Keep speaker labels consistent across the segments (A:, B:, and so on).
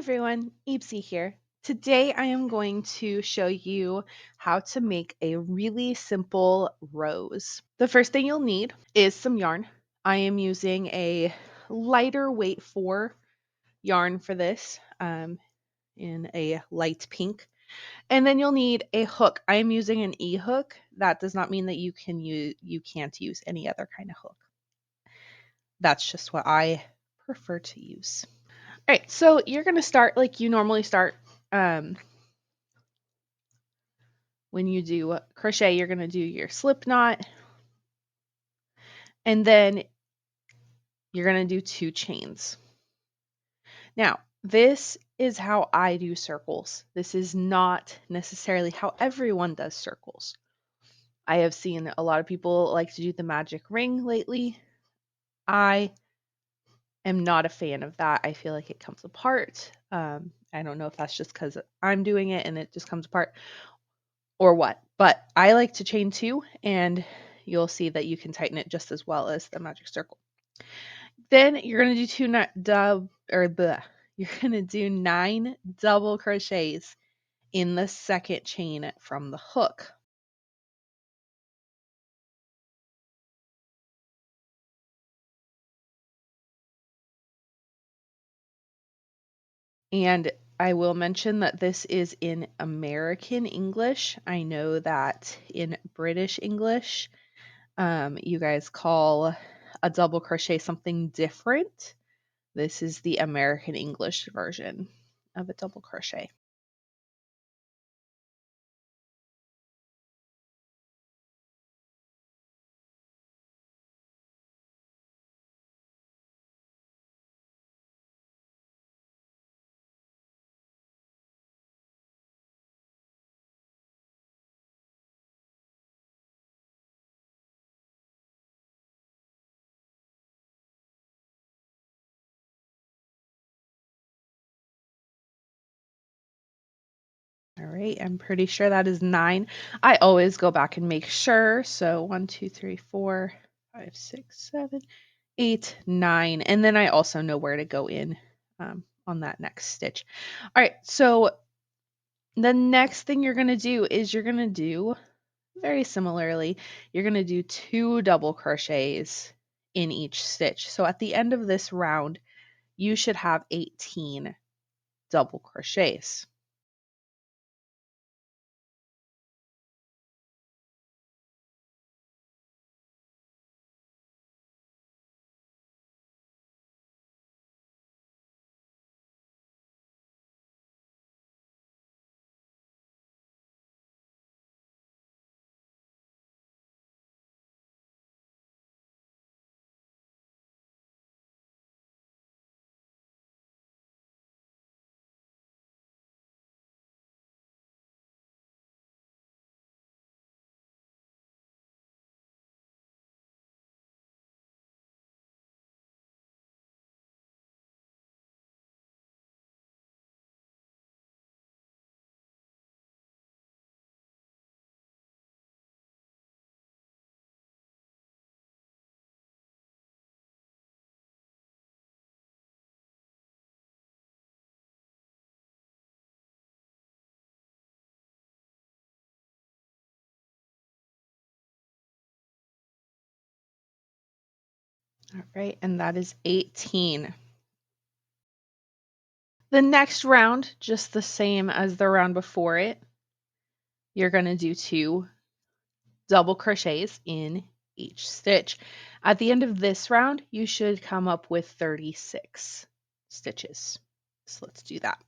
A: everyone, Eepsy here. Today I am going to show you how to make a really simple rose. The first thing you'll need is some yarn. I am using a lighter weight 4 yarn for this in a light pink. And then you'll need a hook. I am using an E-hook. That does not mean that you can't use any other kind of hook. That's just what I prefer to use. All right, so you're going to start like you normally start. When you do crochet, you're going to do your slip knot, and then you're going to do 2 chains. Now, this is how I do circles. This is not necessarily how everyone does circles. I have seen a lot of people like to do the magic ring lately. I am not a fan of that. I feel like it comes apart. I don't know if that's just because I'm doing it and it just comes apart or what, but I like to chain 2, and you'll see that you can tighten it just as well as the magic circle. Then you're going to do you're going to do 9 double crochets in the second chain from the hook. And I will mention that this is in American English. I know that in British English, you guys call a double crochet something different. This is the American English version of a double crochet. All right, I'm pretty sure that is 9. I always go back and make sure. So 1, 2, 3, 4, 5, 6, 7, 8, 9. And then I also know where to go in on that next stitch. All right, so the next thing you're going to do is you're going to do, very similarly, you're going to do 2 double crochets in each stitch. So at the end of this round, you should have 18 double crochets. All right, and that is 18. The next round, just the same as the round before it, you're going to do 2 double crochets in each stitch. At the end of this round, you should come up with 36 stitches. So let's do that.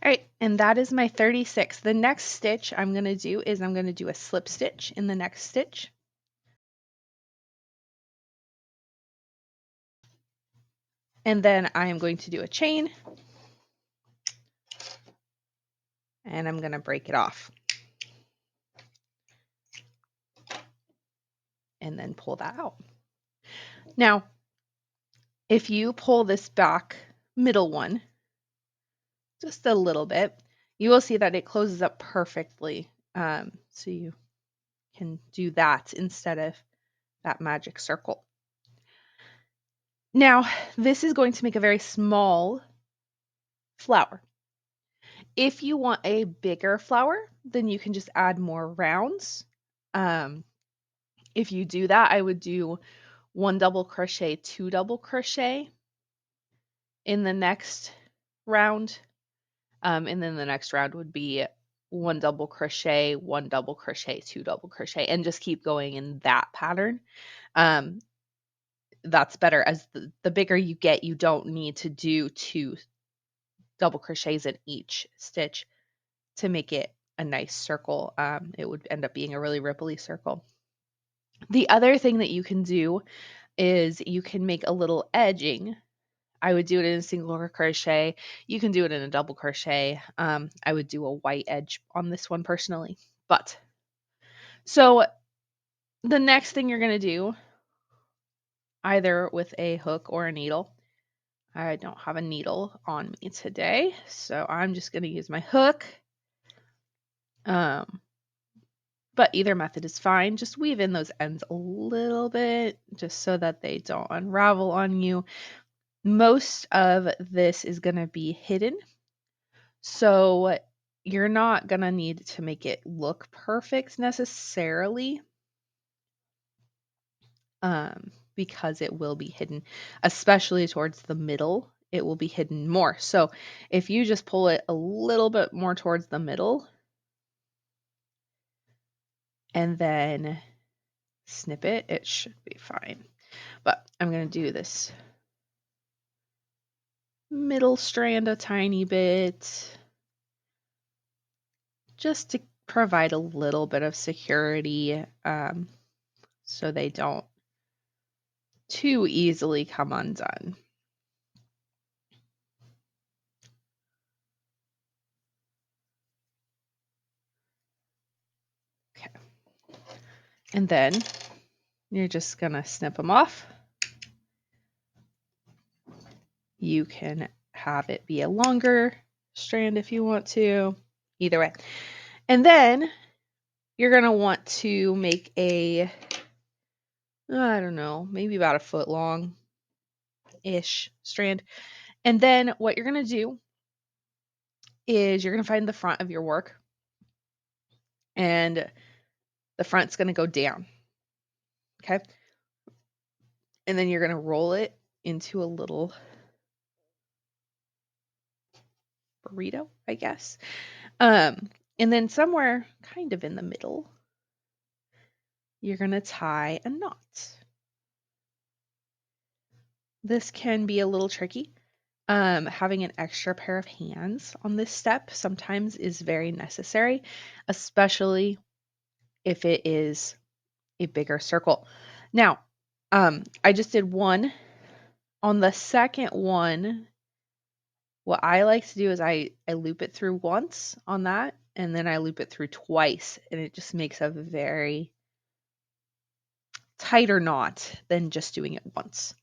A: All right, and that is my 36. The next stitch I'm going to do is I'm going to do a slip stitch in the next stitch. And then I am going to do a chain. And I'm going to break it off. And then pull that out. Now, if you pull this back middle one just a little bit, you will see that it closes up perfectly. So you can do that instead of that magic circle. Now, this is going to make a very small flower. If you want a bigger flower, then you can just add more rounds. If you do that, I would do 1 double crochet, 2 double crochet in the next round. And then the next round would be 1 double crochet, 1 double crochet, 2 double crochet, and just keep going in that pattern. That's better. As the bigger you get, you don't need to do 2 double crochets in each stitch to make it a nice circle. It would end up being a really ripply circle. The other thing that you can do is you can make a little edging. I would do it in a single crochet. You can do it in a double crochet. I would do a white edge on this one personally. But so the next thing you're going to do, either with a hook or a needle. I don't have a needle on me today, so I'm just going to use my hook. But either method is fine. Just weave in those ends a little bit just so that they don't unravel on you. Most of this is going to be hidden, so you're not going to need to make it look perfect necessarily, because it will be hidden, especially towards the middle. It will be hidden more. So if you just pull it a little bit more towards the middle and then snip it, it should be fine. But I'm going to do this middle strand a tiny bit just to provide a little bit of security, so they don't too easily come undone. Okay. And then you're just going to snip them off. You can have it be a longer strand if you want to, either way. And then you're going to want to make a, I don't know, maybe about a foot long-ish strand. And then what you're going to do is you're going to find the front of your work, and the front's going to go down. Okay. And then you're going to roll it into a little burrito, I guess. And then somewhere kind of in the middle, you're going to tie a knot. This can be a little tricky. Having an extra pair of hands on this step sometimes is very necessary, especially if it is a bigger circle. Now, I just did one. On the second one, what I like to do is I loop it through once on that, and then I loop it through twice, and it just makes a very tighter knot than just doing it once.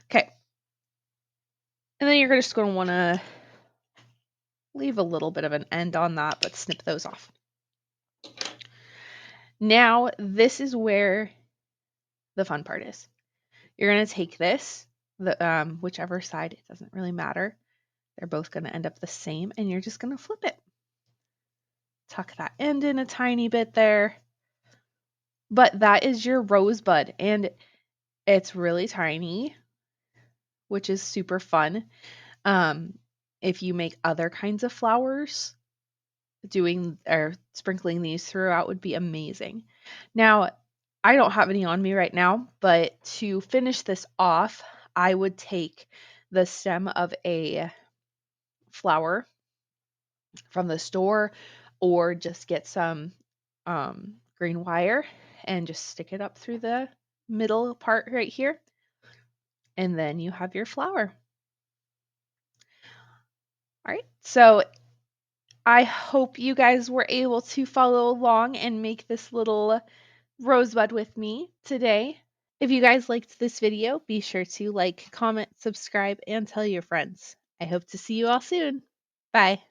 A: Okay. And then you're just going to want to leave a little bit of an end on that, but snip those off. Now, this is where the fun part is. You're going to take this, whichever side, it doesn't really matter. They're both going to end up the same, and you're just going to flip it. Tuck that end in a tiny bit there. But that is your rosebud, and it's really tiny, which is super fun. If you make other kinds of flowers, doing or sprinkling these throughout would be amazing. Now, I don't have any on me right now, but to finish this off, I would take the stem of a flower from the store, or just get some green wire and just stick it up through the middle part right here. And then you have your flower. All right, so I hope you guys were able to follow along and make this little rosebud with me today. If you guys liked this video, be sure to like, comment, subscribe, and tell your friends. I hope to see you all soon. Bye.